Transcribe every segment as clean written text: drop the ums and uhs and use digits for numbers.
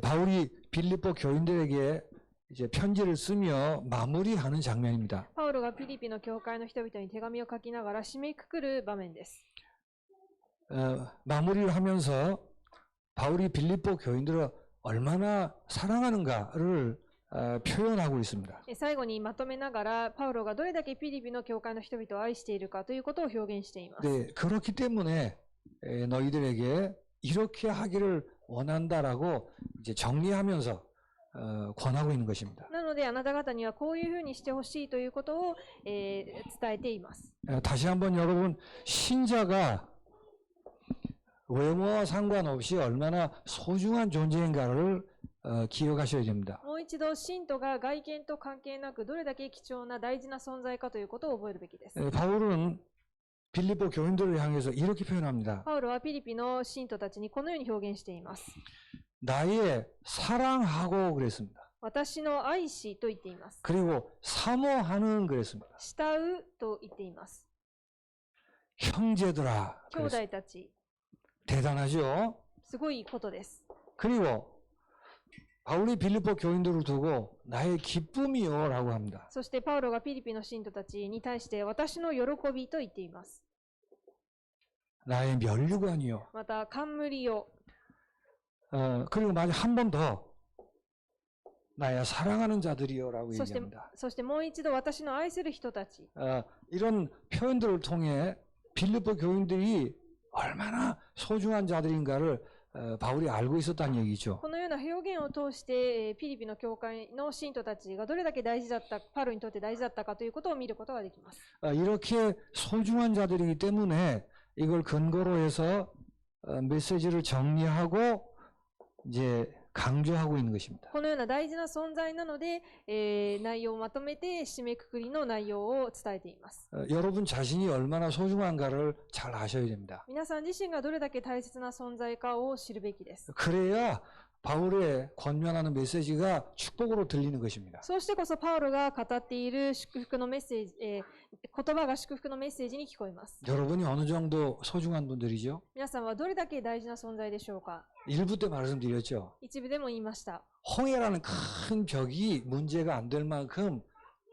바울이 빌립보 교인들에게 이제 편지를 쓰며 마무리하는 장면입니다. パウロがピリピの教会の人々に手紙を書きながら締めくくる場面です。 마무리를 하면서 바울이 빌립보 교인들을 얼마나 사랑하는가를 표현하고 있습니다. 最後にまとめながら、パウロがどれだけピリピの教会の人々を愛しているかということを表現しています。 네, 그렇기 때문에 너희들에게 이렇게 하기를 원한다라고 이제 정리하면서 권하고 있는 것입니다. なので、あなた方にはこういうふうにしてほしいということを、伝えています。 다시 한번 여러분, 신자가 외모와 상관없이 얼마나 소중한 존재인가를 기억하셔야 됩니다. もう一度、信徒が外見と関係なくどれだけ貴重な大事な存在かということを覚えるべきです。 바울은 빌립보 교인들을 향해서 이렇게 표현합니다. パウロはピリピの信徒たちにこのように表現しています。 나의 사랑하고 그랬습니다. 私の愛しと言っています。 그리고 사모하는 그랬습니다. 慕うと言っています。 형제들아. 兄弟たち、 대단하죠? すごいことです。 그리고 바울이 빌립보 교인들을 두고 나의 기쁨이요 라고 합니다. そしてパウロがピリピの信徒たちに対して私の喜びと言っています。 나의 면류관이요. また冠よ、 그리고 마지막 한 번 더 나의 사랑하는 자들이요 라고 そして 얘기합니다. もう一度私の愛する人たち。 이런 표현들을 통해 빌립보 교인들이 얼마나 소중한 자들인가를 바울이 알고 있었다는 얘기죠. このような表現を通してピリピの教会の信徒たちがどれだけ大事だった、パウロにとって大事だったかということを見ることができます。 이렇게 소중한 자들이기 때문에 이걸 근거로 해서 메시지를 정리하고 이제 강조하고 있는 것입니다. このような大事な存在なので、内容をまとめて締めくくりの内容を伝えています。 여러분 자신이 얼마나 소중한가를 잘 아셔야 됩니다. 皆さん自身がどれだけ大切な存在かを知るべきです。 그래야 바울의 권면하는 메시지가 축복으로 들리는 것입니다. そうしてこそパウロが語っている祝福のメッセージ、言葉が祝福のメッセージに聞こえます。 여러분이 어느 정도 소중한 분들이죠? 皆さんはどれだけ大事な存在でしょうか。 1부 때 말씀드렸죠. 一部でも言いました。 홍해라는 큰 벽이 문제가 안 될 만큼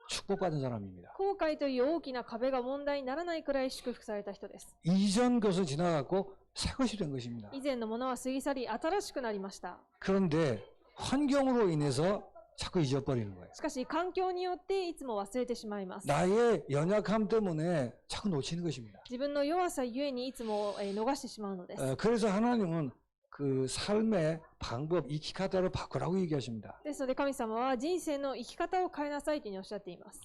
축복받은 사람입니다. 後悔という大きな壁が問題にならないくらい祝福された人です。 이전 것을 지나갔고 새 것이 된 것입니다. 以前のものは過ぎ去り新しくなりました。 그런데 환경으로 인해서 자꾸 잊어버리는 거예요. しかし環境によっていつも忘れてしまいます。 나의 연약함 때문에 자꾸 놓치는 것입니다. 自分の弱さゆえにいつも逃してしまうのです。 그래서 하나님은 그 삶의 방법, 이키카타를 바꾸라고 얘기하십니다. ですので神様は人生の生き方を変えなさいというふうにおっしゃっています。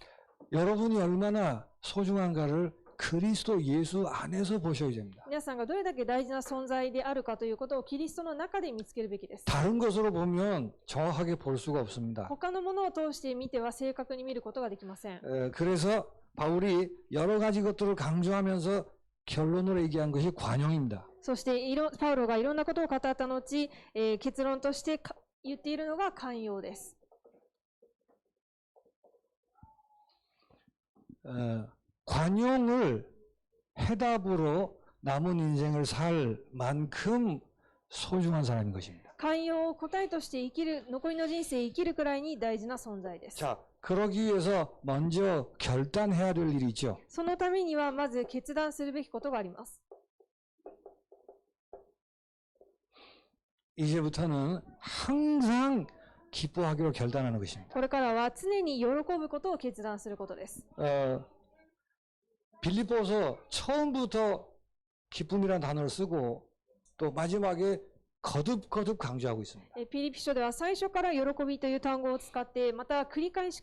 여러분이 얼마나 소중한가를 그리스도 예수 안에서 보셔야 됩니다. 皆さんがどれだけ大事な存在であるかということをキリストの中で見つけるべきです。 다른 것으로 보면 정확하게 볼 수가 없습니다. 他のものを通して見ては正確に見ることができません。 그래서 바울이 여러 가지 것들을 강조하면서 결론으로 얘기한 것이 관용입니다. そしてパウロがいろんなことを語った後、結論として言っているのが寛容です。 관용을 해답으로 남은 인생을 살 만큼 소중한 사람인 것입니다. 寛容を答えとして生きる、残りの人生生きるくらいに大事な存在です。 자, 그러기 위해서 먼저 결단해야 될 일이 있죠. そのためにはまず決断するべきことがあります。 이제부터는 항상 기뻐하기로 결단하는 것입니다. これからは常に喜ぶことを決断することです。 빌립보서 처음부터 기쁨이라는 단어를 쓰고 또 마지막에 거듭 강조하고 있습니다. ピリピ書では最初から喜びという単語を使って、また繰り返し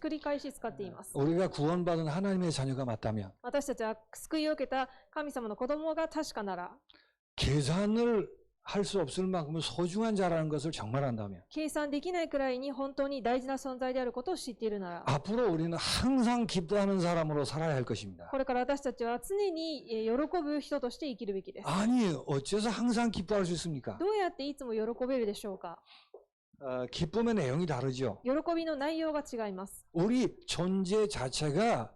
使っています。 우리가 구원받은 하나님의 자녀가 맞다면 私たちは救いを受けた神様の子供が確かなら、 계산을 할 수 없을 만큼 소중한 자라는 것을 정말 안다면 計算できないくらいに本当に大事な存在であることを知っているなら、 앞으로 우리는 항상 기뻐하는 사람으로 살아야 할 것입니다. これから私たちは常に喜ぶ人として生きるべきです。 아니, 어째서 항상 기뻐할 수 있습니까? どうやっていつも喜べるでしょうか。 기쁨의 내용이 다르죠. 喜びの内容が違います。 우리 존재 자체가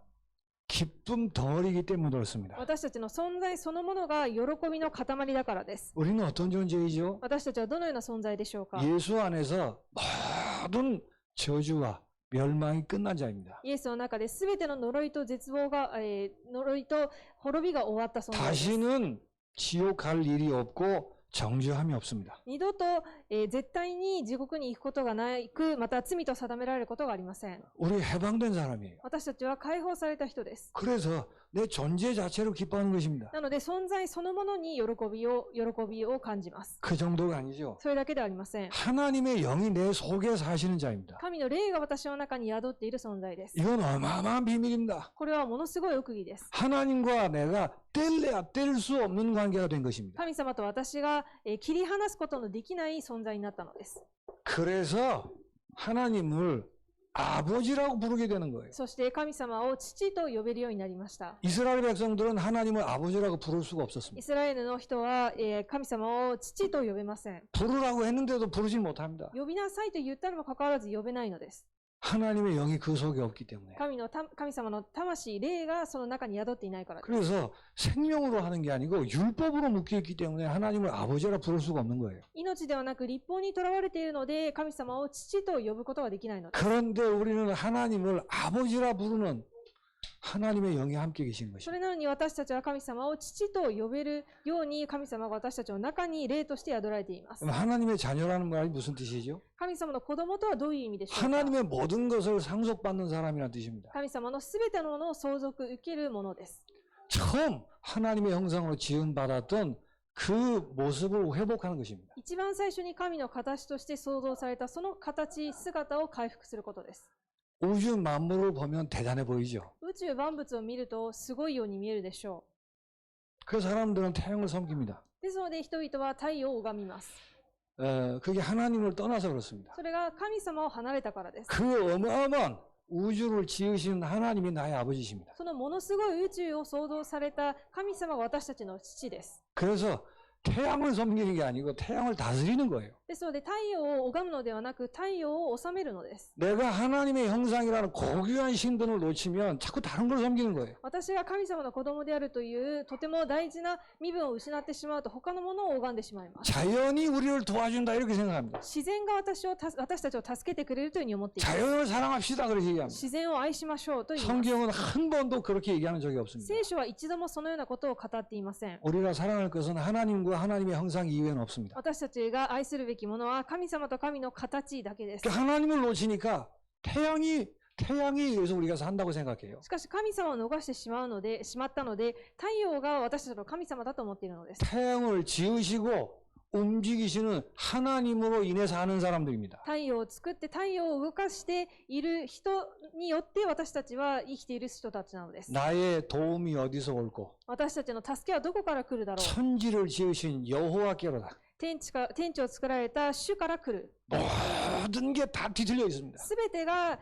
기쁨 덩어리이기 때문에 그렇습니다. 私たちの存在そのものが喜びの塊だからです。 우리는 어떤 존재이죠? 私たちはどのような存在でしょうか。 예수 안에서 모든 저주와 멸망이 끝난 자입니다. イエスの中で全ての呪いと絶望が、呪いと滅びが終わった存在です。 다시는 지옥 갈 일이 없고 정죄함이 없습니다. 二度と、絶対に地獄に行くことがなく、また罪と定められることがありません。 우리 해방된 사람이에요. 私たちは解放された人です。 그래서 내 존재 자체로 기뻐하는 것입니다. なので存在そのものに喜びを感じます。 그 정도가 아니죠. それだけではありません。 하나님의 영이 내 속에 사시는 자입니다. 神の霊が私の中に宿っている存在です。 이건 어마어마한 비밀입니다. これはものすごい奥義です。 하나님과 내가 뗄래야 뗄 수 없는 관계가 된 것입니다. 神様と私が切り離すことのできない存在になったのです。 그래서 하나님을 아버지라고 부르게 되는 거예요. そして神様を父と呼べるようになりました。 이스라엘 백성들은 하나님을 아버지라고 부를 수가 イ 없었습니다. スラエルの人は神様を父と呼べません。 부르라고 했는데도 부르지 못합니다. 呼びなさいと言ったにもかかわらず呼べないのです。 하나님의 영이 그 속에 없기 때문에. 神様の魂、霊がその中に宿っていないからです。 그래서 생명으로 하는 게 아니고 율법으로 묶여 있기 때문에 하나님을 아버지라 부를 수가 없는 거예요. 命ではなく立法にとらわれているので神様を父と呼ぶことができないのです。 그런데 우리는 하나님을 아버지라 부르는 하나님의 영이 함께 계신 そ 것입니다. れなのに私たちは神様を父と呼べるように神様が私たちの中に霊として宿られています。 그럼 하나님의 자녀라는 말이 무슨 뜻이죠? 神様の子供とはどういう意味でしょうか。 하나님의 모든 것을 상속받는 사람이라는 뜻입니다. 神様のすべてのものを相続受けるものです。 처음 하나님의 형상으로 지음받았던 그 모습을 회복하는 것입니다. 一番最初に神の形として創造されたその形、姿を回復することです。 우주 만물을 보면 대단해 보이죠. 宇宙万物を見るとすごいように見えるでしょ 그 사람들은 태양을 섬깁니다. う。ですので人々は太陽を拝みます。 그게 하나님을 떠나서 그렇습니다. それが神様を離れたからです。 그 어마어마한 우주를 지으신 하나님이 나의 아버지십니다. そのものすごい宇宙を創造された神様が私たちの父です。 그래서 태양을 섬기는 게 아니고 태양을 다스리는 거예요. ですので太陽を拝むのではなく太陽を治めるのです。 내가 하나님의 형상이라는 고귀한 신분을 놓치면 자꾸 다른 걸 섬기는 거예요. 私が神様の子供であるというとても大事な身分を失ってしまうと他のものを拝んでしまいます。 자연이 우리를 도와준다 이렇게 생각합니다. 自然が私たちを助けてくれるというふうに思っています。 자연을 사랑합시다 그렇게 얘기합니다. 自然を愛しましょうと言います。 성경은 한 번도 그렇게 얘기하는 적이 없습니다. 聖書は一度もそのようなことを語っていません。 우리가 사랑할 것은 하나님과 하나님의 형상 이외에는 없습니다. 私たちが愛するべきものは神様と神の形だけです。 하나님을 놓치니까 태양에 의해서 우리가 산다고 생각해요. しかし神様を逃してしまったので、太陽が私たちの神様だと思っているのです。 태양을 지으시고 움직이시는 하나님으로 인해 사는 사람들입니다. 太陽を作って太陽を動かしている人によって私たちは生きている人たちなのです。 나의 도움이 어디서 올고 私たちの助けはどこから来るだろう。 천지를 지으신 여호와께로다. 天地を作られた主から来る。 모든 게 다 뒤틀려 있습니다. すべてが、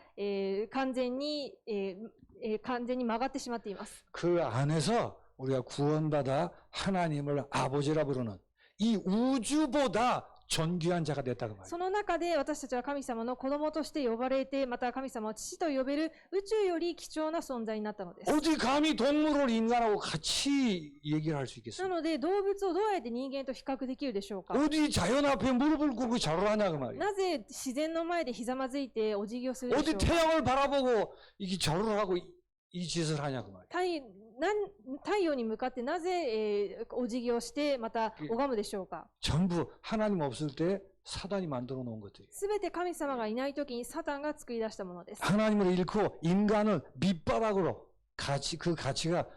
完全に曲がってしまっています。 그 안에서 우리가 구원받아 하나님을 아버지라 부르는 이 우주보다 존귀한 자가 됐다고 말이에요. その中で私たちは神様の子供として呼ばれて、また神様を父と呼べる宇宙より貴重な存在になったのです。 어디 감히 동물을 인간하고 같이 얘기를 할 수 な 있겠어요? ので動物をどうやって人間と比較できるでしょうか。 어디 자연 앞에 무릎을 ቁ고 절을 하냐 그 말이에요. なぜ自然の前でひざまずいてお辞儀をするでし 어디 ょうか。 태양을 바라보고 이게 절을 하고 이 짓을 하냐 그 말이에요. 太陽に向かってなぜ、お辞儀をしてまた拝むでしょうか。 전부 하나님 없을 때 사단이 만들어 놓은 것들이에요. すべて神様がいないときにサタンが作り出したものです。 하나님을 잃고 인간을 밑바닥으로 그 가치가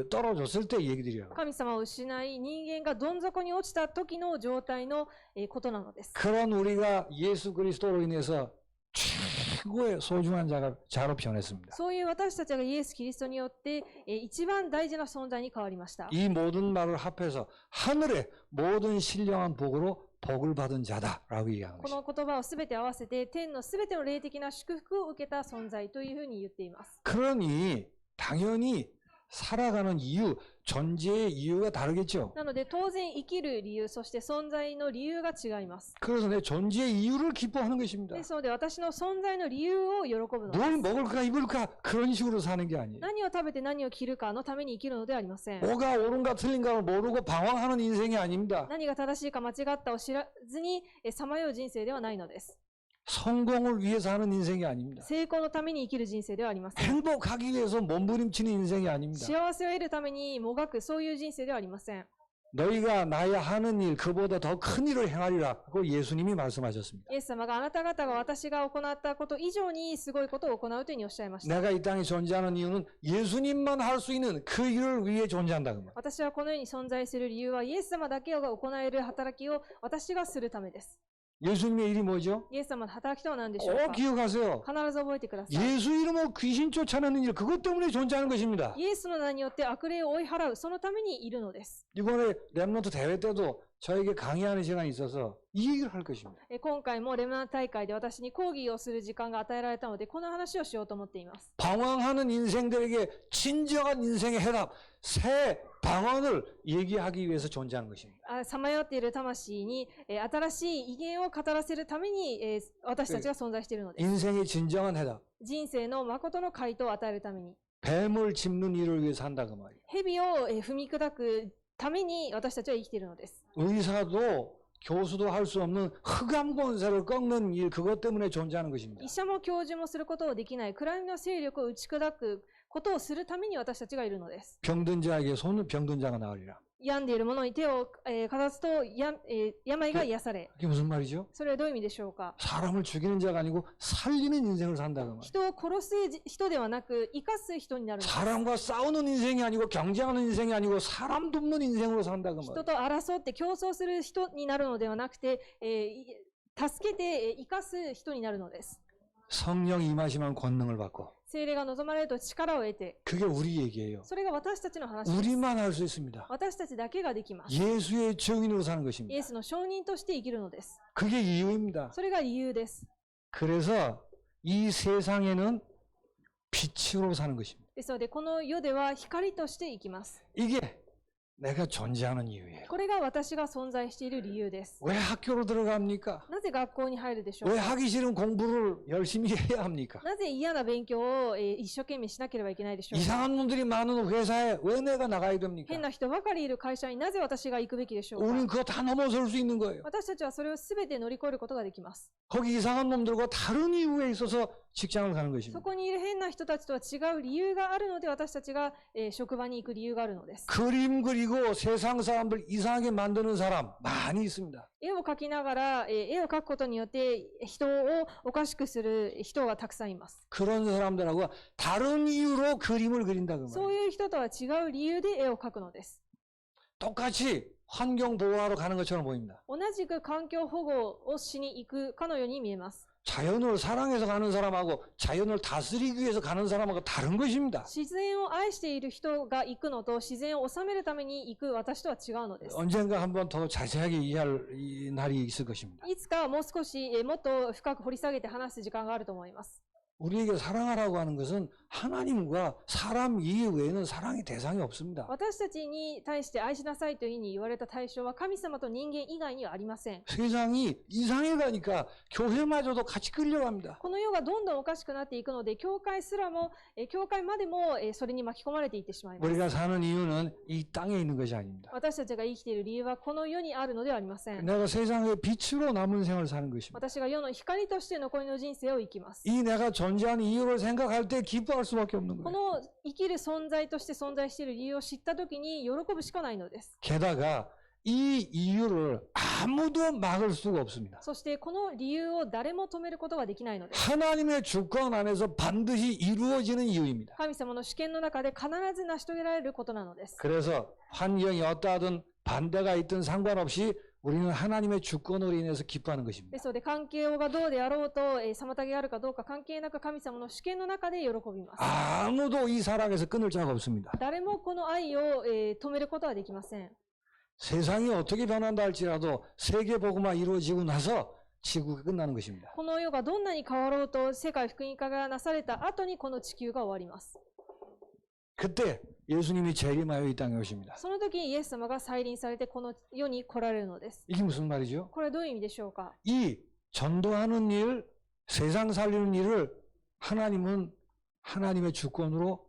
떨어졌을 때 얘기들이에요. 神様を失い人間がどん底に落ちた時の状態のことなのです。 그런 우리가 예수 그리스도로 인해서 최고의 소중한 자로 변했습니다. そういう私たちがイエス・キリストによって一番大事な存在に変わりました。 이 모든 말을 합해서 하늘의 모든 신령한 복으로 복을 받은 자다라고 얘기하는 この 것입니다. 言葉をすべて合わせて天のすべての霊的な祝福を受けた存在というふうに言っています。 그러니 당연히 살아가는 이유, 존재의 이유가 다르겠죠. なので当然生きる理由、そして存在の理由が違います。 그래서 내 존재의 이유를 기뻐하는 것입니다. ですので私の存在の理由を喜ぶので 뭘 す。 먹을까 입을까 그런 식으로 사는 게 아니에요. 何を食べて何を着るかのために生きるのではありません。 뭐가 옳은가 틀린가를 모르고 방황하는 인생이 아닙니다. 何が正しいか間違ったを知らずにさまよう人生ではないのです。 성공을 위해서 하는 인생이 아닙니다. 成功のために生きる人生ではありません。 행복하기 위해서 몸부림치는 인생이 아닙니다. 幸せを得るためにもがく、そういう人生ではありません。 너희가 나야 하는 일 그보다 더 큰 일을 행하리라고 예수님이 말씀하셨습니다. イエス様があなた方が私が行ったこと以上にすごいことを行うというふうにおっしゃいました。 내가 이 땅에 존재하는 이유는 예수님만 할 수 있는 그 일을 위해 존재한다 그 말. 私はこの世に存在する理由はイエス様だけが行える働きを私がするためです。 예수님의 일이 뭐죠? イエス様の働きとは何でしょう 꼭 か。 기억하세요. 必ず覚えてください。 예수 이름으로 귀신 쫓아내는 일 그것 때문에 존재하는 것입니다. イエスの名によって悪霊を追い払う、そのためにいるのです。 이번에 랩런트 대회 때도 저에게 강의하는 시간이 있어서 이 얘기를 할 것입니다. 今回もレムナント大会で私に講義をする時間が与えられたので、この話をしようと思っています。 방황하는 인생들에게 진정한 인생의 해답, 새 방언을 얘기하기 위해서 존재하는 것입니다. さまよっている魂に新しい威厳を語らせるために私たちが存在しているのです。 인생의 진정한 해답, 人生の誠の回答を与えるために、 뱀을 짚는 일을 위해서 한다 그 말이에요. 蛇を踏み砕くために私たちは生きているのです。 의사도 교수도 할 수 없는 흑암 권세를 꺾는 일 그것 때문에 존재하는 것입니다. 医者も教授もすることをできない暗闇の勢力を打ち砕くことをするために私たちがいるのです。 병든 자에게 손은 병든 자가 나으리라. 病んでいる者に手をかざすと病が癒され、 그게 무슨 말이죠? それはどういう意味でしょうか。 사람을 죽이는 자가 아니고 살리는 인생을 산다 그 말이에요. 人を殺す人ではなく生かす人になるのです。 사람과 싸우는 인생이 아니고 경쟁하는 인생이 아니고 사람 돕는 인생으로 산다 그 人 말이에요. と争って競争する人になるのではなくて、助けて生かす人になるのです。 성령 임하시면 권능을 받고 聖霊が望まれると力を得て、 그게 우리 얘기예요. それが私たちの話です。 우리만 할 수 있습니다. 私たちだけができます。 예수의 증인으로 사는 イエ 것입니다. スの証人として生きるのです。 그게 이유입니다. それが理由です。 그래서 이 세상에는 빛으로 사는 것입니다. ですので、この世では光として生きます。 이게 내가 존재하는 이유예요. これが私が存在している理由です。 왜 학교로 들어갑니까? なぜ学校に入るでしょう 왜 か。 하기 싫은 공부를 열심히 해야 합니까? なぜ嫌な勉強を一生懸命しなければいけないでしょうか。 이상한 놈들이 많은 회사에 왜 내가 나가야 됩니까? 変な人ばかりいる会社になぜ私が行くべきでしょうか。 우리는 그거 다 넘어설 수 있는 거예요. 私たちはそれをすべて乗り越えることができます。 거기 이상한 놈들과 다른 이유에 있어서 직장을 가는 そ 것입니다. こにいる変な人たちとは違う理由があるので、私たちが職場に行く理由があるのです。 그림 그리고 세상 사람들 이상하게 만드는 사람 많이 있습니다. 絵を描きながら、絵を描くことによって人をおかしくする人がたくさんいます。 그런 사람들하고 다른 이유로 그림을 그린다 그 そう 말이에요. いう人とは違う理由で絵を描くのです。 똑같이 환경 보호하러 가는 것처럼 보입니다. 同じく環境保護をしに行くかのように見えます。 자연을 사랑해서 가는 사람하고 자연을 다스리기 위해서 가는 사람하고 다른 것입니다. 自然を愛している人が行くのと自然を治めるために行く私とは違うのです。 언젠가 한번 더 자세하게 이해할 이 날이 있을 것입니다. いつかもう少しもっと深く掘り下げて話す時間があると思います。 우리에게 사랑하라고 하는 것은 하나님과 사람 이외에는 사랑의 대상이 없습니다. 私たちに対して愛しなさいというふうに言われた対象は神様と人間以外にはありません。 세상이 이상해 가니까 교회마저도 같이 끌려갑니다. この世がどんどんおかしくなっていくので、教会すらも、教会までもそれに巻き込まれていってしまいます。 우리가 사는 이유는 이 땅에 있는 것이 아닙니다. 私たちが生きている理由はこの世にあるのではありません。 내가 세상의 빛으로 남은 생을 사는 것입니다. 私が世の光として残りの人生を生きます。 이 내가 존재하는 이유를 생각할 때 기뻐할 수밖에 없는 こ 거예요. の生きる存在として存在している理由を知ったときに喜ぶしかないのです。 게다가 이 이유를 아무도 막을 수가 없습니다. そしてこの理由を誰も止めることができないのです。 하나님의 주권 안에서 반드시 이루어지는 이유입니다. 神様の主権の中で必ず成し遂げられることなのです。 그래서 환경이 어떠하든 반대가 있든 상관없이 우리는 하나님의 주권으로 인해서 기뻐하는 で 것입니다. すので、環境がどうであろうと、妨げがあるかどうか関係なく神様の主権の中で喜びます。 아무도 이 사랑에서 끊을 자가 없습니다. 誰もこの愛を、止めることはできません。 세상이 어떻게 변한다 할지라도 세계 복음화 이루어지고 나서 지구가 끝나는 것입니다. この世がどんなに変わろうと、世界福音化がなされた後にこの地球が終わります。 그때 예수님이 재림하여 이 땅에 오십니다. その時にイエス様が再臨されてこの世に来られるのです。 이게 무슨 말이죠? これはどういう意味でしょうか。 이 전도하는 일, 세상 살리는 일을 하나님은 하나님의 주권으로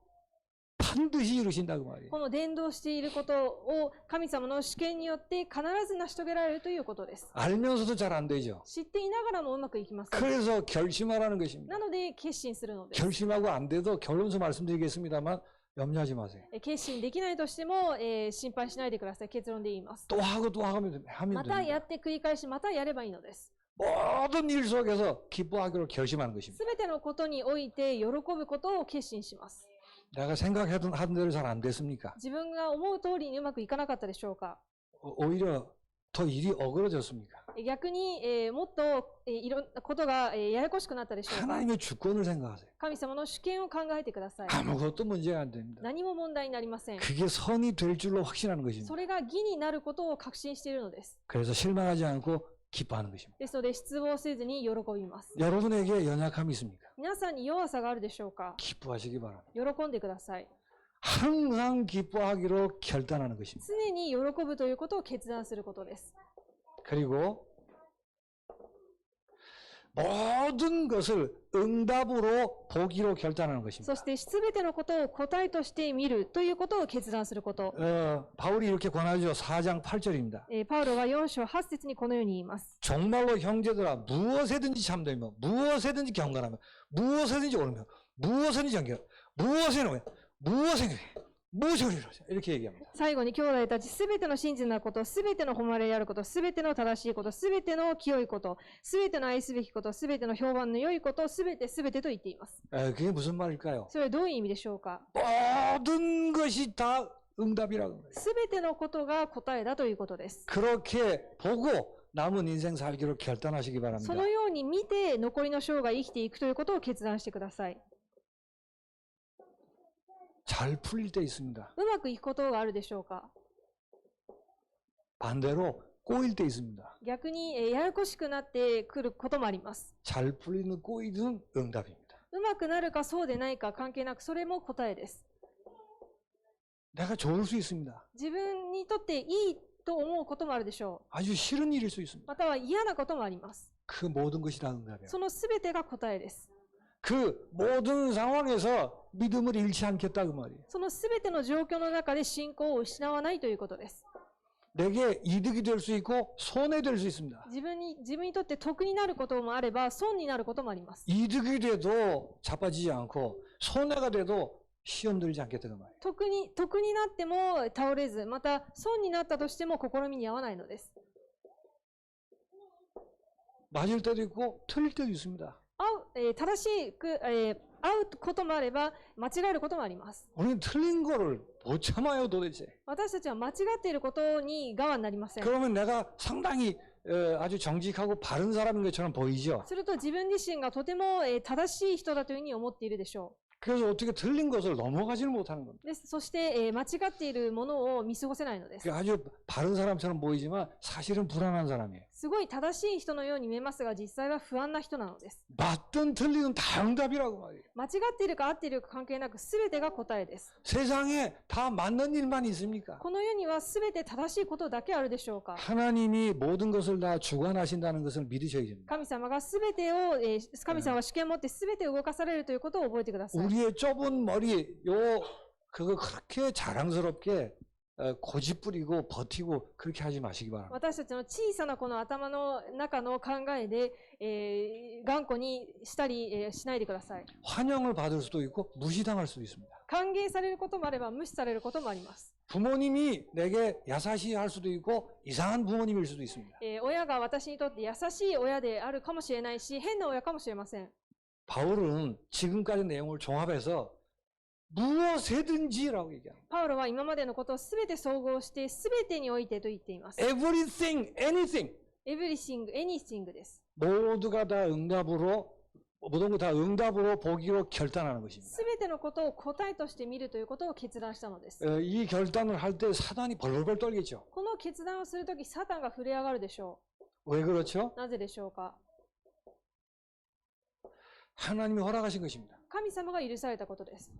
반드시 이루신다 그 말이에요. この伝道していることを神様の主権によって必ず成し遂げられるということです。 알면서도 잘 안 되죠. 知っていながらもうまくいきません。 그래서 결심하라는 것입니다. なので決心するのです。 결심하고 안 돼도 결론서 말씀드리겠습니다만 염려하지 마세요. 決心できないとしても、心配しないでください。結論で言います。 또 하고 또 하면 また 됩니다. やって繰り返し、またやればいいのです。 모든 일 속에서 기뻐하기로 결심하는 것입니다. すべてのことにおいて喜ぶことを決心します。 내가 생각하던 하던 대로 잘 안 됐습니까? 自分が思う通りにうまくいかなかったでしょうか。 오히려 더 일이 어그러졌습니까? 逆に、もっと、いろんなことが、ややこしくなったでしょうか。 하나님의 주권을 생각하세요. 神様の主権を考えてください。 아무것도 문제가 안 됩니다. 何も問題になりません。 그게 선이 될 줄로 확신하는 것입니다. それが義になることを確信しているのです。 그래서 실망하지 않고 기뻐하는 것입니다. ですので失望せずに喜びます。 여러분에게 연약함이 있습니까? 皆さんに弱さがあるでしょうか。 기뻐하시기 바랍니다. 喜んでください。 항상 기뻐하기로 결단하는 것입니다. 常に喜ぶということを決断することです。 그리고 모든 것을 응답으로 보기로 결단하는 것입니다. そして全てのことを答えとして見るということを決断すること。 바울이 이렇게 권하죠. 4장 8절입니다. パウロは4章8節にこのように言います。 정말로 형제들아 무엇에든지 참되며 무엇에든지 경건하며 무엇에든지 옳으며 무엇에든지 정결 무엇에는 무엇에든지 무엇이리라 이렇게 얘기합니다. 最後に兄弟たち、すべての真実なこと、すべての誉れであること、すべての正しいこと、すべての清いこと、すべての愛すべきこと、すべての評判の良いこと、すべてと言っています。 그게 무슨 말일까요? それはどういう意味でしょうか。 모든 것이 다 응답이라고 합니다. すべてのことが答えだということです。 그렇게 보고 남은 인생 살기로 결단하시기 そ 바랍니다. のように見て、残りの生涯生きていくということを決断してください。 잘 풀릴 때 있습니다. うまくいくことがあるでしょうか。 반대로 꼬일 때 있습니다. 逆に、ややこしくなってくることもあります。 잘 풀리는 꼬이든 응답입니다. うまくなるかそうでないか関係なく、それも答えです。 내가 좋을 수 있습니다. 自分にとっていいと思うこともあるでしょう。 아주 싫은 일일 수 있습니다. または嫌なこともあります。 그 모든 것이 다 응답이에요. そのすべてが答えです。 그 모든 상황에서 믿음을 잃지 않겠다 그 말이에요. そのすべての状況の中で信仰を失わないということです。 내게 이득이 될 수 있고 손해될 수 있습니다. 自分にとって得になることもあれば損になることもあります。 이득이 돼도 자빠지지 않고 손해가 돼도 시험 들지 않겠다 그 말이에요. 得になっても倒れず、また損になったとしても試みに合わないのです。 맞을 때도 있고 틀릴 때도 있습니다. 正しく、合うこともあれば間違えることもあります。 우리는 틀린 거를 못 참아요 도대체. 私たちは間違っていることに我慢なりません。 그러면 내가 상당히 아주 정직하고 바른 사람인 것처럼 보이죠. すると自分自身がとても正しい人だというふうに思っているでしょ 그래서 어떻게 틀린 것을 넘어가지를 못하는 겁니다. う。です。そして、間違っているものを見過ごせないのです。 아주 바른 사람처럼 보이지만 사실은 불안한 사람이에요. すごい正しい人のように見えますが、実際は不安な人なのです。 맞든 틀리든 다 응답이라고 말이에요. 間違っているか合っているか関係なく、すべてが答えです。 세상에 다 맞는 일만 있습니까? この世にはすべて正しいことだけあるでしょうか。 하나님이 모든 것을 다 주관하신다는 것을 믿으셔야 됩니다. 神様がすべてを、神様は主権を持ってすべて動かされるということを覚えてください。 우리의 좁은 머리 그거 그렇게 자랑스럽게 고집 부리고 버티고 그렇게 하지 마시기 바랍니다. 私たちの小さなこの頭の中の考えで、頑固にしたり、しないでください。 환영을 받을 수도 있고 무시당할 수도 있습니다. 歓迎されることもあれば無視されることもあります。 부모님이 내게 야사시 할 수도 있고 이상한 부모님일 수도 있습니다. 親が私にとって優しい親であるかもしれないし、変な親かもしれません。 바울은 지금까지 내용을 종합해서 무엇이든지라고 얘기합니다. パウロは今までのことをすべて総合して、すべてにおいてと言っています。 Everything, anything. everything, anything です。 모두가 다 응답으로 모든 거 다 응답으로 보기로 결단하는 것입니다. すべてのことを答えとして見るということを決断したのです。 이 결단을 할 때 사단이 벌벌벌 떨겠죠. この決断をするとき、サタンが震え上がるでしょ 왜 그렇죠? う。なぜでしょうか。 하나님이 허락하신 것입니다. 神様が許されたことです。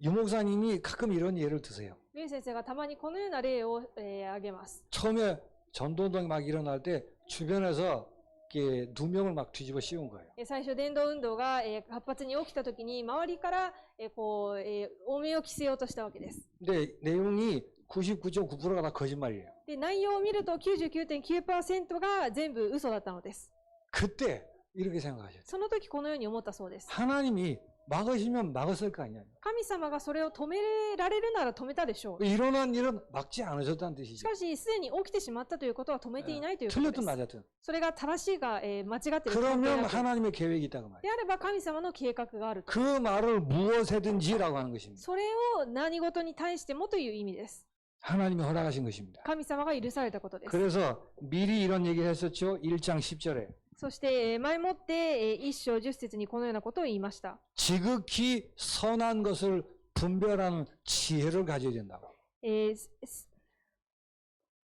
유목사님이 가끔 이런 예를 드세요. リュウ先生がたまにこのような例を、挙げます。 처음에 전도운동이 막 일어날 때 주변에서 이렇게 누명을 막 뒤집어 씌운 거예요. 最初、伝道運動が、活発に起きたときに、周りから、汚名を着せようとしたわけです。 근데 내용이 99.9%가 다 거짓말이에요. で、内容を見ると 99.9% が全部嘘だったのです。 그때 이렇게 생각하셨어요. その時このように思ったそうです。 하나님이 막으시면 막았을 거 아니에요. 神様がそれを止められるなら止めたでしょう。 일어난 일은 막지 않으셨다는 し 뜻이죠. かし、すでに起きてしまったということは止めていないということで 틀렸든 す。 맞았든. それが正しいか、間違っているか関係 그러면 なく 하나님의 계획이 있다고 말이에요. であれば神様の計画があると。 그 말을 무엇에든지라고 하는 것입니다. それを何事に対してもという意味です。 하나님이 허락하신 것입니다. 神様が許されたことです。 그래서 미리 이런 얘기를 했었죠. 1장 10절에. そして、前もって1章10節にこのようなことを言いました。 지극히 선한 것을 분별하는 지혜를 가져야 된다고. 1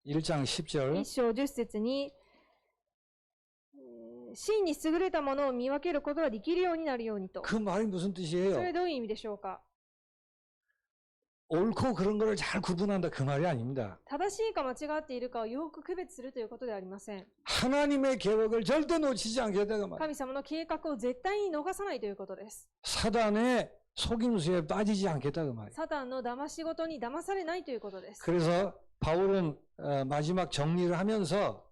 1장 10절. 章10節に、真に優れたものを見分けることができるようになるようにと。 그 말이 무슨 それ 뜻이에요? どういう意味でしょうか。 옳고 그런 거를 잘 구분한다 그 말이 아닙니다. 正しいか間違っているかをよく区別するということではありません。 하나님의 계획을 절대 놓치지 않겠다고 말이에요. 神様の計画を絶対に逃さないということです。 사단의 속임수에 빠지지 않겠다고 말이에요. サタンの騙し事に騙されないということです。 그래서 바울은 마지막 정리를 하면서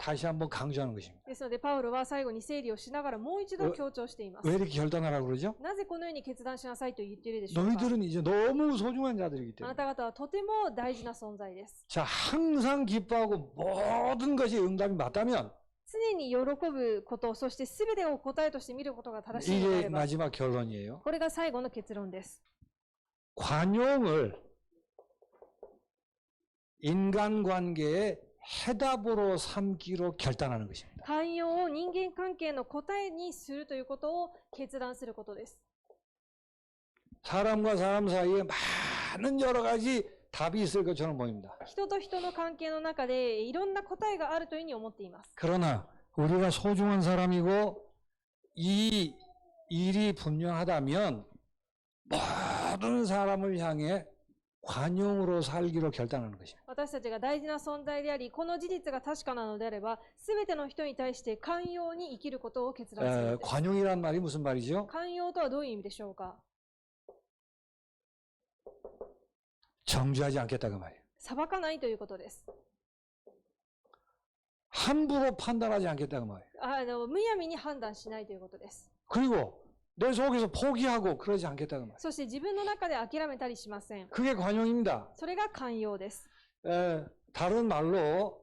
다시 한번 강조하는 것입니다. ですので、パウロは最後に整理をしながらもう一度強調しています。 왜 이렇게 결단하라고 그러죠? なぜこのように決断しなさいと言っているでしょうか。 너희들은 이제 너무 소중한 자들이기 あな 때문에. た方はとても大事な存在です。 자, 항상 기뻐하고 모든 것이 응답이 맞다면 常に喜ぶこと、そして全てを答えとして見ることが正しいのであ 이게 れば、 마지막 결론이에요. これが最後の結論です。 관용을 인간관계의 해답으로 삼기로 결단하는 것입니다. 寛容を人間関係の答えにするということを決断することです。 사람과 사람 사이에 많은 여러 가지 답이 있을 것처럼 보입니다. 人と人の関係の中でいろんな答えがあるというふうに思っています。 그러나 우리가 소중한 사람이고 이 일이 분명하다면 모든 사람을 향해 관용으로 살기로 결단하는 것입니다. 私たちが大事な存在であり、この事実が確かなのであれば、すべての人に対して寛容に生きることを決断するのです。 관용이란 말이 무슨 말이죠? 寛容とはどういう意味でしょうか。 정죄하지 않겠다고 말이에요. 裁かないということです。 함부로 판단하지 않겠다고 말이에요. むやみに判断しないということです。 그리고 내 속에서 포기하고 그러지 않겠다고 말이에요. そして自分の中で諦めたりしません。 그게 관용입니다. それが寛容です。 다른 말로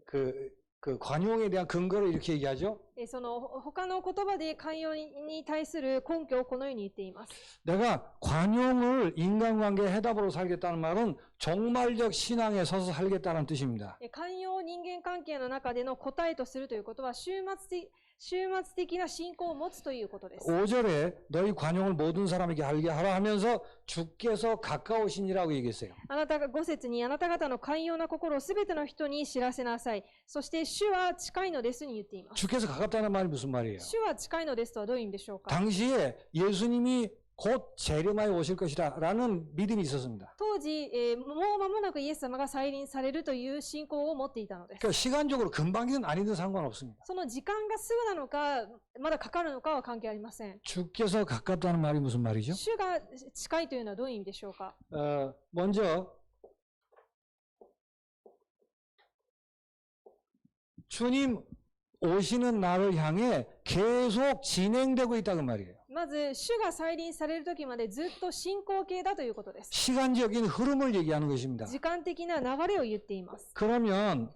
그 관용에 대한 근거를 이렇게 얘기하죠. その他の言葉で寛容に対する根拠をこのように言っています。 내가 관용을 인간관계 해답으로 살겠다는 말은 종말적 신앙에 서서 살겠다는 뜻입니다. 寛容を人間関係の中での答えとするということは終末的な信仰を持つということです。 5절에 너희 관용을 모든 사람에게 알게 하라 하면서 주께서 가까우시니라고 얘기했어요. あなたが5節にあなた方の寛容な心をすべての人に知らせなさい。そして主は近いのですに言っています。 주께서 가깝다는 말이 무슨 말이에요? 主は近いのですとはどういう意味でしょうか。 당시에 예수님이 곧 재림하여 오실 것이다 라는 믿음이 있었습니다. 当時、もう間もなくイエス様が再臨されるという信仰を持っていたのです。 그러니까 시간적으로 금방이든 아니든 상관없습니다. その時間がすぐなのか、まだかかるのかは関係ありません。 주께서 가깝다는 말이 무슨 말이죠? 主が近いというのはどういう意味でしょうか。 먼저 주님 오시는 날을 향해 계속 진행되고 있다는 말이에요. まず、主が再臨される時までずっと進行形だということです。 시간적인 흐름을 얘기하는 것입니다. 時間的な流れを言っています。 그러면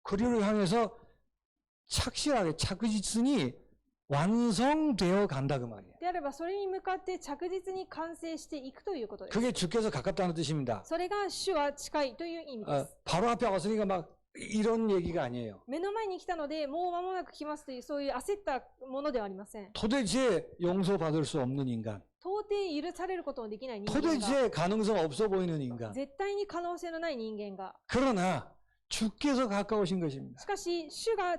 그리를 향해서 착실하게 착지순이 완성되어 간다 그 말이에요. であれば、それに向かって着実に完成していくということです。 그게 주께서 가깝다는 뜻입니다. それが主は近いという意味です。 바로 앞에 왔으니까 막 이런 얘기가 아니에요. 目の前に来たので、もう間もなく来ますという、そういう焦ったものではありません。 도대체 용서받을 수 없는 인간. 到底許されることのできない人間が、 도대체 가능성 없어 보이는 인간. 絶対に可能性のない人間が、 그러나 주께서 가까우신 것입니다. しかし、主は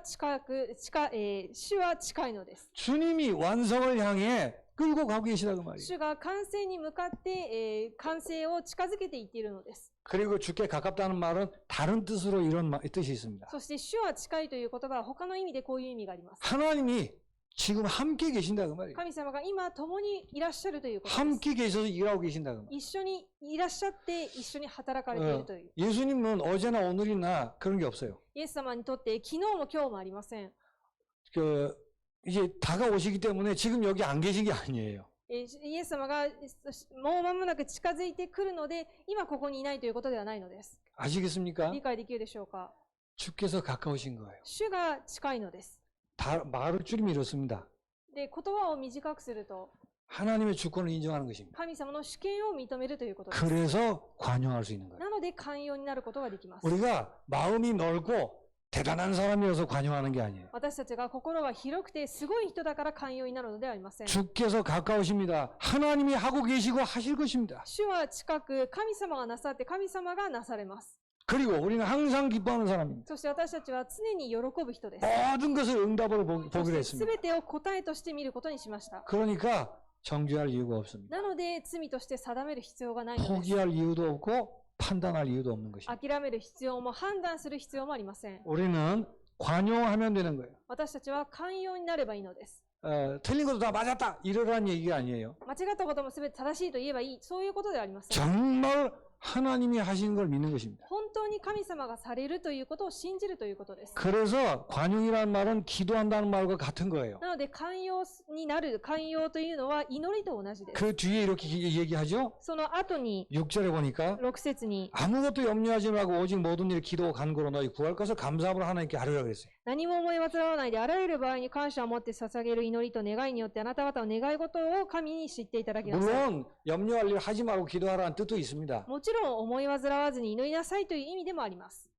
近いのです。 주님이 완성을 향해 끌고 가고 계시다고 말이에요. 主が完成に向かって、完成を近づけていっているのです。 그리고 주께 가깝다는 말은 다른 뜻으로 이런 뜻이 있습니다. そして主は近いという言葉は他の意味でこういう意味があります。 하나님이 지금 함께 계신다고 말이에요. 神様が今共にいらっしゃるということです。 함께 계셔서 일하고 계신다고 말이에요. 一緒にいらっしゃって一緒に働かれているという。 예수님은 어제나 오늘이나 그런 게 없어요. イエス様にとって昨日も今日もありません。 이제 다가오시기 때문에 지금 여기 안 계신 게 아니에요. イエス様がもう間もなく近づいてくるので、今ここにいないということではないのです。 아시겠습니까? 理解できるでしょうか。 주께서 가까우신 거예요. 主が近いのです。 말을 줄이면 이렇습니다. で、言葉を短くすると、 하나님의 주권을 인정하는 것입니다. 神様の主権を認めるということです。 그래서 관용할 수 있는 거예요. なので寛容になることができます。 우리가 마음이 넓고 대단한 사람이어서 관용하는 게 아니에요. 私たちが心が広くてすごい人だから寛容になるのではありません。 주께서 가까우십니다. 하나님이 하고 계시고 하실 것입니다. 主は近く、神様がなさって神様がなされます。 그리고 우리는 항상 기뻐하는 사람입니다. そして私たちは常に喜ぶ人です。 모든 것을 응답으로 보기로 す 했습니다. べてを答えとして見ることにしました。 그러니까 정죄할 이유가 없습니다. なので罪として定める必要がないのです。 포기할 이유도 없고 판단할 이유도 없는 것입니다. 諦める必要も判断する必要もありません。 우리는 관용하면 되는 거예요. 私たちは寛容になればいいのです。 틀린 것도 다 맞았다 이러라는 얘기가 아니에요. 間違ったこともすべて正しいと言えばいい、そういうことではありません。 정말 하나님이 하시는 걸 믿는 것입니다. 本当に神様がされるということを信じるということです。 그래서 관용이라는 말은 기도한다는 말과 같은 거예요. なので寛容になる、寛容というのは祈りと同じです。 그 뒤에 이렇게 얘기하죠. その後に 6절에 보니까 6節に 아무것도 염려하지 말고 오직 모든 일 기도와 간구로 너희 구할 것을 감사함으로 하나님께 하루라 그랬어요. 何も思い煩わないであらゆる場合に感謝を持って捧げる祈りと願いによってあなた方の願い事を神に知っていただきなさい。 물론 염려할 일 하지 말고 기도하라는 뜻도 있습니다. もちろん思い煩わずに祈りなさいという意味でもあります。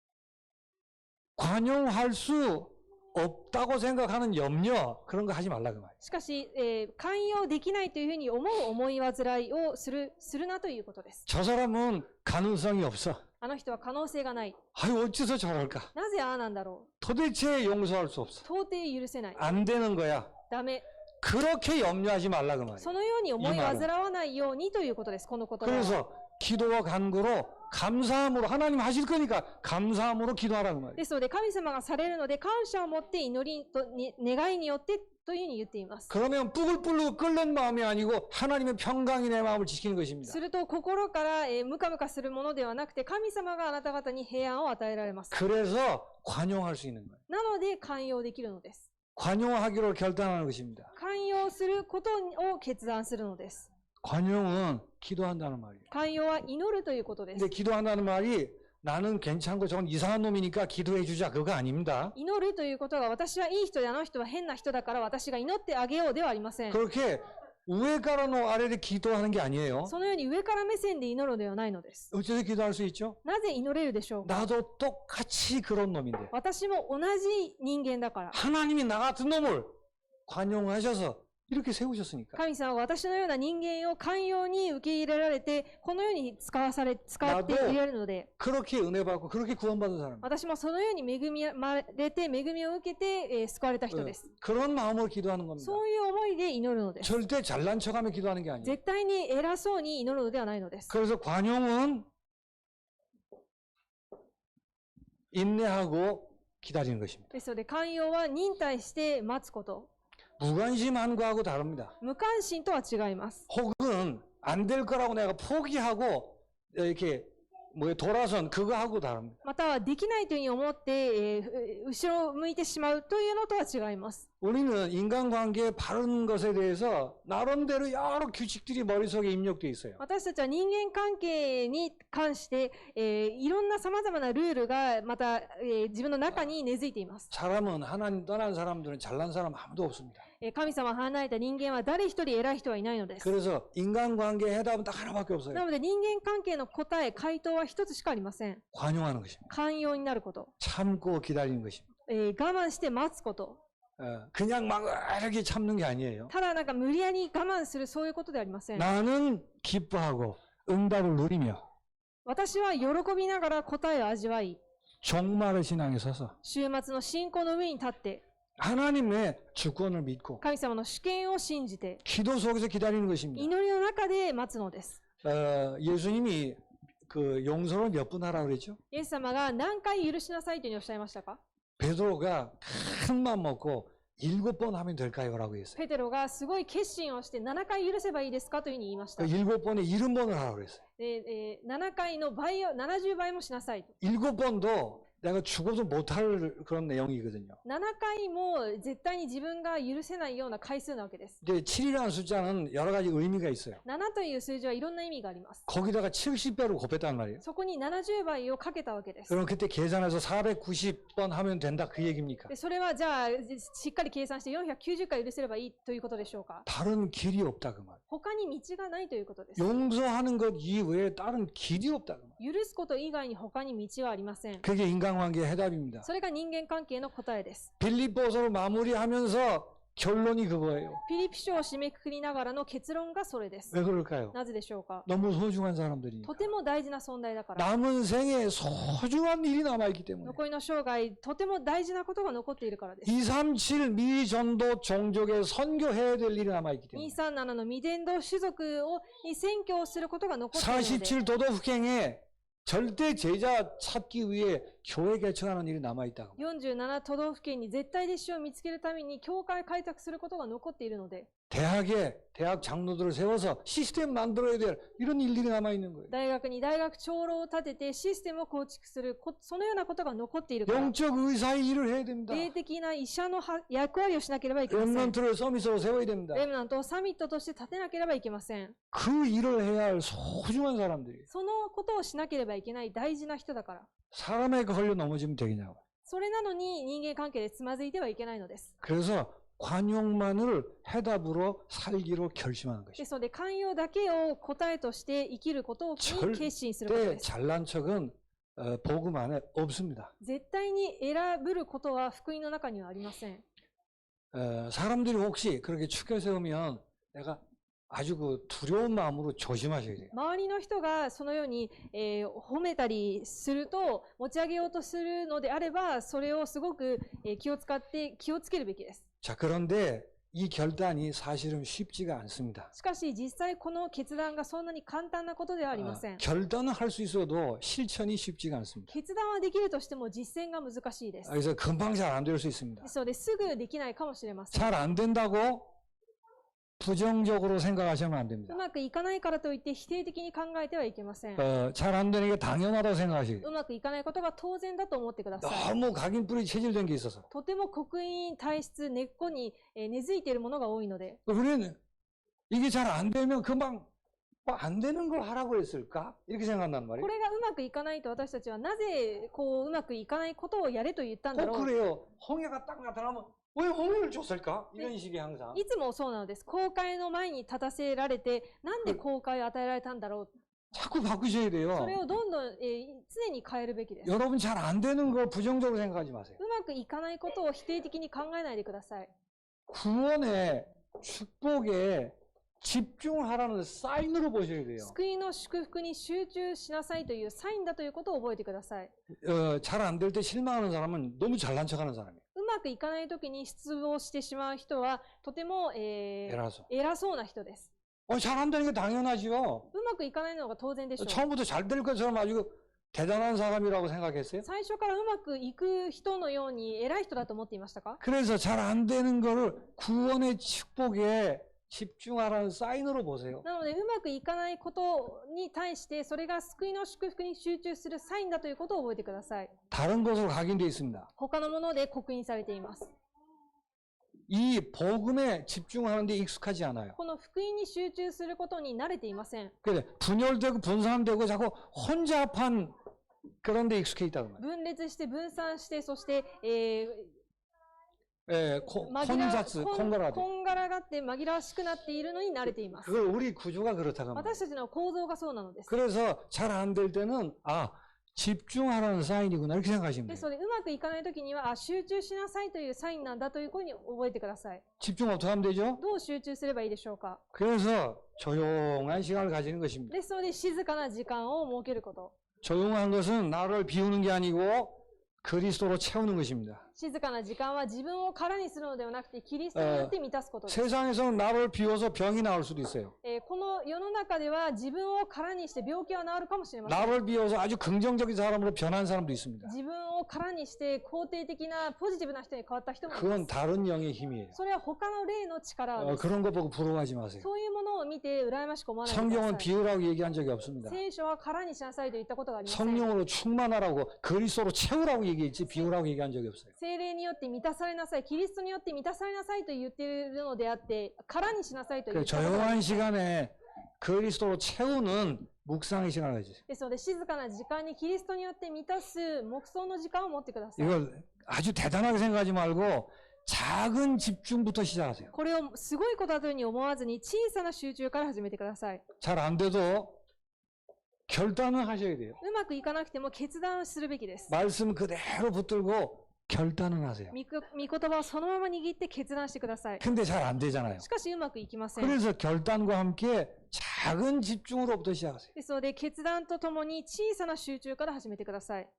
관용할 수 없다고 생각하는 염려 그런 거 하지 말라 그 말이에요. しかし、寛容できないというふうに思う思い煩いをするなということです。 저 사람은 가능성이 없어. あの人は可能性がない。 아유 어째서 저럴까? なぜああなんだろ 도대체 용서할 수 없어. う。到底許せない。 안 되는 거야. ダメ。 그렇게 염려하지 말라 그 말이에요. そのように思い煩わないようにということです。この言葉は。 그래서 기도와 간구로 감사함으로 하나님 하실 거니까 감사함으로 기도하라는 말이에요. ですので神様がされるので感謝を持って祈りと願いによってというふうに言っています。 그러면 뿌글뿌글 끓는 마음이 아니고 하나님의 평강이 내 마음을 지키는 것입니다. すると心からムカムカするものではなくて神様があなた方に平安を与えられます。 그래서 관용할 수 있는 거예요. なので寛容できるのです。 관용하기로 결단하는 것입니다. 寛容することを決断するのです。 관용은 기도한다는 말이에요. 寛容は祈るということです。 근데 기도한다는 말이 나는 괜찮고 저건 이상한 놈이니까 기도해 주자 그거 아닙니다. 祈るということが私はいい人であの人は変な人だから私が祈ってあげようではありません。 그렇게 우에까라노 아래를 기도하는 게 아니에요. そのように上から目線で祈るのではないのです。 어째서 기도할 수 있죠? なぜ祈れるでしょうか。 나도 똑같이 그런 놈인데 私も同じ人間だから。 하나님이 나 같은 놈을 관용하셔서 이렇게 세우셨으니까 神様は私のような人間を寛容に受け入れられて、このように使っていれるので、 그렇게 은혜 받고 그렇게 구원받은 사람 私もそのように恵まれて、恵みを受けて、救われた人です。 그런 마음으로 기도하는 겁니다. そういう思いで祈るのです。 절대 잘난 척하며 기도하는 게 아니에요. 絶対に偉そうに祈るのではないのです。 그래서 관용은 인내하고 기다리는 것입니다. ですので、寛容は忍耐して待つこと。 무관심한 거하고 다릅니다. 無関心とは違います。 혹은 안 될 거라고 내가 포기하고 이렇게 돌아선 그거하고 다릅니다. またはできないというふうに思って、後ろを向いてしまうというのとは違います。 우리는 인간관계의 바른 것에 대해서 나름대로 여러 규칙들이 머릿속에 입력되어 있어요. 私たちは人間関係に関して、いろんな様々なルールがまた、自分の中に根付いています。 사람은 하나님 떠난 사람들은 잘난 사람 아무도 없습니다. 神様を離れた人間は誰一人偉い人はいないのです。 그래서 인간관계의 해답은 딱 하나밖에 な 없어요. ので人間関係の答え、回答は一つしかありません。 관용하는 것입니다. 寛容になること。 참고 기다리는 것입니다. 我慢して待つこと。 그냥 막 이렇게 참는 게 아니에요. ただなんか無理やり我慢するそういうことではありません。 나는 기뻐하고 응답을 누리며 私は喜びながら答えを味わい、 종말의 신앙에 서서 週末の信仰の上に立って、 하나님의 주권을 믿고 神様の主権を信じて、 기도 속에서 기다리는 것입니다. 祈りの中で待つのです。 예수님이 그 용서를 몇 번 하라고 그랬죠? イエス様が何回許しなさいというふうにおっしゃいましたか？ 베드로가 큰 맘 먹고 7번 하면 될까요? 라고 했어요. ペテロがすごい決心をして7回許せばいいですかというふうに言いました。 7번에 70번을 하라고 그랬어요. で7回の倍を70倍もしなさいと。 7번도 내가 죽어도 못할 그런 내용이거든요. 7回も絶対に自分が許せないような回数なわけです。 이제 7이라는 숫자는 여러 가지 의미가 있어요. 7という数字はいろんな意味があります。 거기다가 70배로 곱했단 말이에요. そこに70倍をかけたわけです。 그럼 그때 계산해서 490번 하면 된다 그 얘기입니까? でそれはじゃあしっかり計算して490回許せればいいということでしょうか？ 다른 길이 없다 그 말. 他に道がないということです。 용서하는 것 이외에 다른 길이 없다 그 말. 許すこと以外に他に道はありません。 그게 인간관계의 해답입니다. それが人間関係の答えです。 빌립보서를 마무리하면서 결론이 그거예요. ピリピ書を締めくくりながらの結論がそれです。 왜 그럴까요? なぜでしょうか？ 너무 소중한 사람들이니까. とても大事な存在だから。 남은 생에 소중한 일이 남아있기 때문에. 残りの生涯、とても大事なことが残っているからです。 237 미전도 종족에 선교해야 될 일이 남아있기 때문에. 237の未伝道種族に宣教をすることが残っているので。 47 도덕행에 절대 제자 찾기 위해 교회 개척하는 일이 남아있다고. 47都道府県に絶対弟子を見つけるために教会開拓することが残っているので、 대학 장로들을 세워서 시스템 만들어야 될 이런 일들이 남아있는 거예요. 大学に大学長老を立ててシステムを構築する、そのようなことが残っているから、 영적 의사의 일을 해야 됩니다. 霊的な医者の役割をしなければいけません。 렘넌트를 서밋으로 세워야 됩니다. レムナントをサミットとして立てなければいけません。 그 일을 해야 할 소중한 사람들이 そのことをしなければいけない大事な人だから。 사람에게 걸려 넘어지면 되겠냐고. それなのに人間関係でつまずいてはいけないのです。 그래서 관용만을 해답으로 살기로 결심하는 で 것이죠. すので、寛容だけを答えとして生きることを決心すること 절대 です。 잘난 척은 복음 안에 없습니다. 絶対に選ぶることは福音の中にはありません。 사람들이 혹시 그렇게 추켜 세우면 내가 아주 그 두려운 마음으로 조심하셔야 돼요. 周りの人がそのように、褒めたりすると、持ち上げようとするのであれば、それをすごく、気をつけるべきです。 자, 그런데 이 결단이 사실은 쉽지가 않습니다. しかし実際この決断がそんなに簡単なことではありません。 결단은 할 수 있어도 실천이 쉽지가 않습니다. 決断はできるとしても実践が難しいです。 그래서 금방 잘 안 될 수 있습니다. ですので、すぐできないかもしれません。 잘 안 된다고 부정적으로 생각하시면 안 う 됩니다. まくいかないからといって否定的に考えてはいけません。 잘 안 되는 게 당연하다고 생각하시고 うまくいかないことが当然だと思ってください。 너무 각인뿌리 체질된 게 있어서 とても刻印体質、根っこに根付いているものが多いので、 우리는 이게 잘 안 되면 금방 안 되는 걸 하라고 했을까? 이렇게 생각한단 こ 말이에요. れがうまくいかないと私たちはなぜこううまくいかないことをやれと言ったんだ 꼭 ろう。 그래요. 홍해가 딱 나타나면 왜 홍해를 줬을까? 이런 식이 항상. いつもそうなのです。公開の前に立たせられて、なんで公開を与えられたんだろう。 자꾸 바꾸셔야 そ 돼요. れをどんどん、常に変えるべきです。 여러분 잘 안 되는 거 부정적으로 생각하지 마세요. うまくいかないことを否定的に考えないでください。 구원의 축복에 집중하라는 사인으로 보셔야 돼요. 救いの祝福に集中しなさいというサインだということを覚えてください。 잘 안 될 때 실망하는 사람은 너무 잘난 척하는 사람이에요. うまくいかないときに失望してしまう人は、とても、偉そうな人です。 잘 안 되는 게 당연하지요. うまくいかないのが当然でしょう。 처음부터 잘 될 것처럼 아주 대단한 사람이라고 생각했어요. 最初からうまくいく人のように偉い人だと思っていましたか？ 그래서 잘 안 되는 거를 구원의 축복에 집중하라는 사인으로 보세요. なので、うまくいかないことに対して、それが救いの祝福に集中するサインだということを覚えてください。 다른 것으로 각인되어 있습니다. 他のもので刻印されています。 이 복음에 집중하는 데 익숙하지 않아요. この福音に集中することに慣れていません。 그래 분열되고 분산되고 자꾸 혼잡한 그런 데 익숙해 있다고 말이에요. 分裂して、分散して、そして、혼자스, こ 콩가라데. んがらがって紛らわしくなっているのに慣れています。 그걸 우리 구조가 그렇다고 말이에요. 私たちの構造がそうなのです。 그래서 잘 안 될 때는 집중하라는 사인이구나 이렇게 생각하시면 で 돼요. それでうまくいかないときには、集中しなさいというサインなんだということに覚えてください。 집중 어떻게 하면 되죠? どう集中すればいいでしょうか？ 그래서 조용한 시간을 가지는 것입니다. ですので、静かな時間を設けること。 조용한 것은 나를 비우는 게 아니고 그리스도로 채우는 것입니다. 静かな時間は自分を空にするのではなくて、キリストによって満たすことです。 세상에서는 나를 비워서 병이 나올 수도 있어요. この世の中では自分を空にして病気は治るかもしれません。 나를 비워서 아주 긍정적인 사람으로 변한 사람도 있습니다. 自分を空にして肯定的なポジティブな人に変わった人もいま 그건 す。 다른 영의 힘이에요. それは他の霊の力です。 그런 거 보고 부러워하지 마세요. そういうものを見て羨ましく思わないでくだ 성경은 さい。 비우라고 얘기한 적이 없습니다. 聖書は空にしなさいと言ったことがありません。 성령으로 충만하라고 그리스도로 채우라고 얘기했지 비우라고 얘기한 적이 없어요. 聖霊によって満たされなさい、キリストによって満たされなさいと言っているのであって、空にしなさいと言 그 ったことがあり 조용한 ません。 시간에 그리스도로 채우는 묵상의 시간을 가지세요. ですので、静かな時間にキリストによって満たす黙想の時間を持ってください。 이걸 아주 대단하게 생각하지 말고 작은 집중부터 시작하세요. これをすごいことだというふうに思わずに小さな集中から始めてください。 잘 안 돼도 결단을 하셔야 돼요. うまくいかなくても決断するべきです。 말씀 그대로 붙들고 결단을 하세요. 御言葉をそのまま握って決断してください。 근데 잘 안 되잖아요. しかしうまくいきません。 그래서 결단과 함께 작은 집중으로부터 시작하세요. ですので、決断とともに小さな集中から始めてください。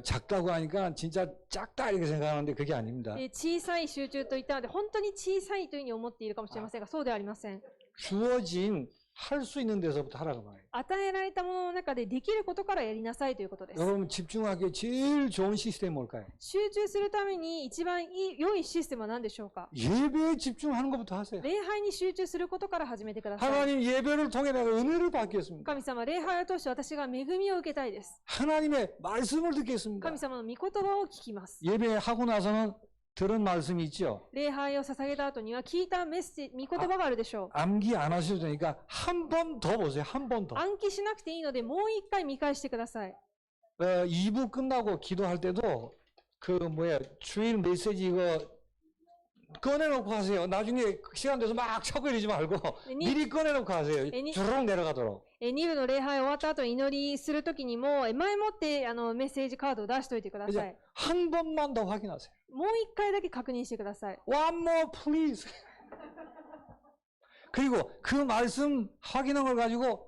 작다고 하니까 진짜 작다 이렇게 생각하는데 그게 아닙니다. 小さい集中と言ったので、本当に小さいというふうに思っているかもしれませんが、そうではありません。 주어진 할 수 있는 데서부터 하라고 말해요. 与えられたものの中でできることからやりなさいということです。 여러분 집중하기에 제일 좋은 시스템이 뭘까요? 集中するために一番良いシステムは何でしょうか？ 예배에 집중하는 것부터 하세요. 礼拝に集中することから始めてください。 하나님 예배를 통해 내가 은혜를 받겠습니다. 神様、礼拝を通して私が恵みを受けたいです。 하나님의 말씀을 듣겠습니다. 神様の御言葉を聞きます。 예배하고 나서는 들은 말씀이 있죠. 礼拝を捧げた後には聞いたメッセージ、御言葉があるでしょう。 암기 안 하셔도 되니까 한 번 더 보세요. 한 번 더. 暗記しなくていいので、もう一回見返してください。 2부 끝나고 기도할 때도 주일 메시지 이거 꺼내놓고 하세요. 나중에 시간 돼서 막 쳐버리지 말고 미리 꺼내놓고 하세요. 주르륵 내려가도록. 2部の礼拝終わった後に祈りするときにも、前もってメッセージカードを出しておいてください。 한 번만 더 확인하세요. もう一回だけ確認してください。 One more please. 그리고 그 말씀 확인한 걸 가지고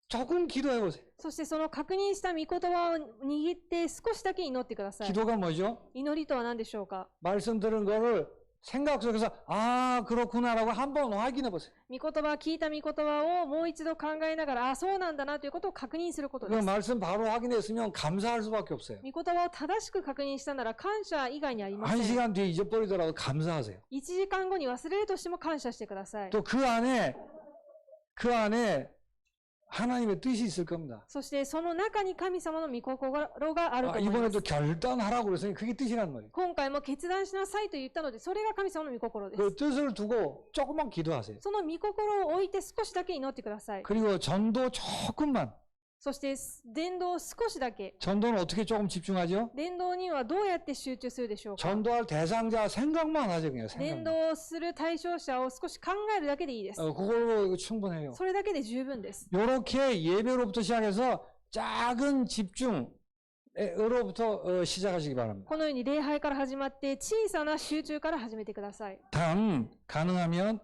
조금 기도해 보세요. そしてその確認した御言葉を握って少しだけ祈ってください。 기도가 뭐죠? 祈りとは何でしょうか？ 말씀 들은 거를 생각 속에서 아 그렇구나라고 한번 확인해 보세요. 御言葉、聞いた御言葉をもう一度考えながら、あ、そうなんだなということを確認することで 그 す。 말씀 바로 확인했으면 감사할 수밖에 없어요. 御言葉を正しく確認したなら感謝以外にありません。 1시간 뒤에 잊어버리더라도 감사하세요. 1時間後に忘れるとしても感謝してください。 또 그 안에 하나님의 뜻이 있을 겁니다. そしてその中に神様の御心があると思いま 이번에도 す。 결단하라고 그랬으니 그게 뜻이란 말이에요. 今回も決断しなさいと言ったので、それが神様の御心です。 그 뜻을 두고 조금만 기도하세요. その御心を置いて少しだけ祈ってください。 그리고 전도 조금만. そして伝道を少しだけ。 전도는 어떻게 조금 집중하죠? 伝道にはどうやって集中するでしょうか？ 전도할 대상자 생각만 하죠. 그냥 伝 생각만. 道する対象者を少し考えるだけでいいです。 그걸로 충분해요. それだけで十分です。 이렇게 예배로부터 시작해서 작은 집중으로부터 시작하시기 바랍니다. このように礼拝から始まって小さな集中から始めてください。 단 가능하면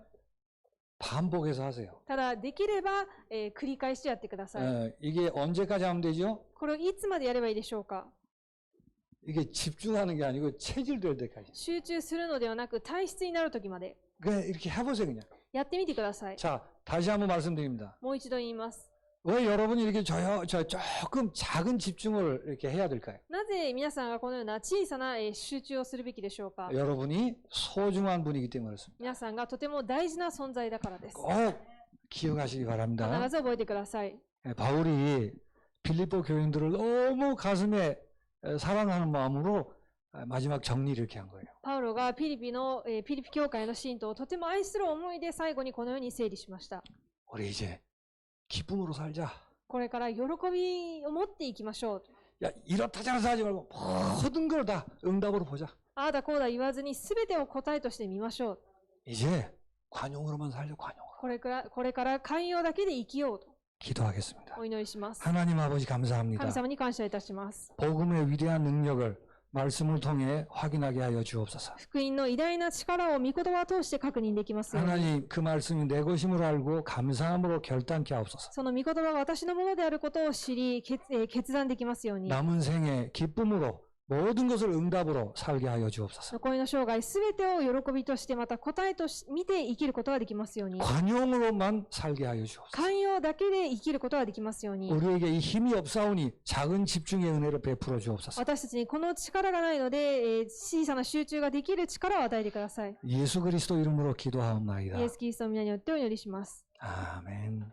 반복해서 하세요. ただ、できれば、繰り返しやってください。 이게 언제까지 하면 되죠? これをいつまでやればいいでしょうか？ 이게 집중하는 게 아니고 체질될 때까지. 集中するのではなく体質になるときまで 그냥 이렇게 해보세요 그냥. やってみてください。 자, 다시 한번 말씀드립니다. もう一度言います。 왜 여러분이 이렇게 조금 작은 집중을 이렇게 해야 될까요? なぜ皆さんがこのような小さな集中をするべきでしょうか？ 여러분이 소중한 분이기 때문에 그렇습니다. 皆さんがとても大事な存在だからです。 꼭 기억하시기 바랍니다. 必ず覚えてください。 바울이 빌립보 교인들을 너무 가슴에 사랑하는 마음으로 마지막 정리를 이렇게 한 거예요. パウロがピリピ教会の信徒をとても愛する思いで最後にこのように整理しました。 우리 이제 기쁨으로 살자. これから喜びを持っていきましょう。 야, 이렇다 저렇다 하지 말고 모든 걸 다 응답으로 보자. ああだこうだ言わずに全てを答えとしてみましょう。 이제 관용으로만 살자, 관용으로. これから寛容だけで生きようと 기도하겠습니다. お祈りします。 하나님 아버지 감사합니다. 神様に感謝いたします。 복음의 위대한 능력을 말씀을 통해 확인하게 하여 주옵소서. 福音の偉大な力を御言葉を通して確認できますように。 하나님 그 말씀이 내 것임을 알고 감사함으로 결단케 하옵소서. その御言葉が私のものであることを知り、決断できますように。 남은 생에 기쁨으로 모든 것을 응답으로 살게 하여 주옵소서. 残りの生涯すべてを喜びとしてまた答えとし見て生きることができますように、 관용으로만 살게 하여 주옵소서. 寛容だけで生きることができますように、 우리에게 이 힘이 없사오니 작은 집중의 은혜를 베풀어 주옵소서. 私たちにこの力がないので、小さな集中ができる力を与えてください。 예수 그리스도 이름으로 イ 기도하옵나이다. エス・キリストの皆によってお祈りします。 아멘.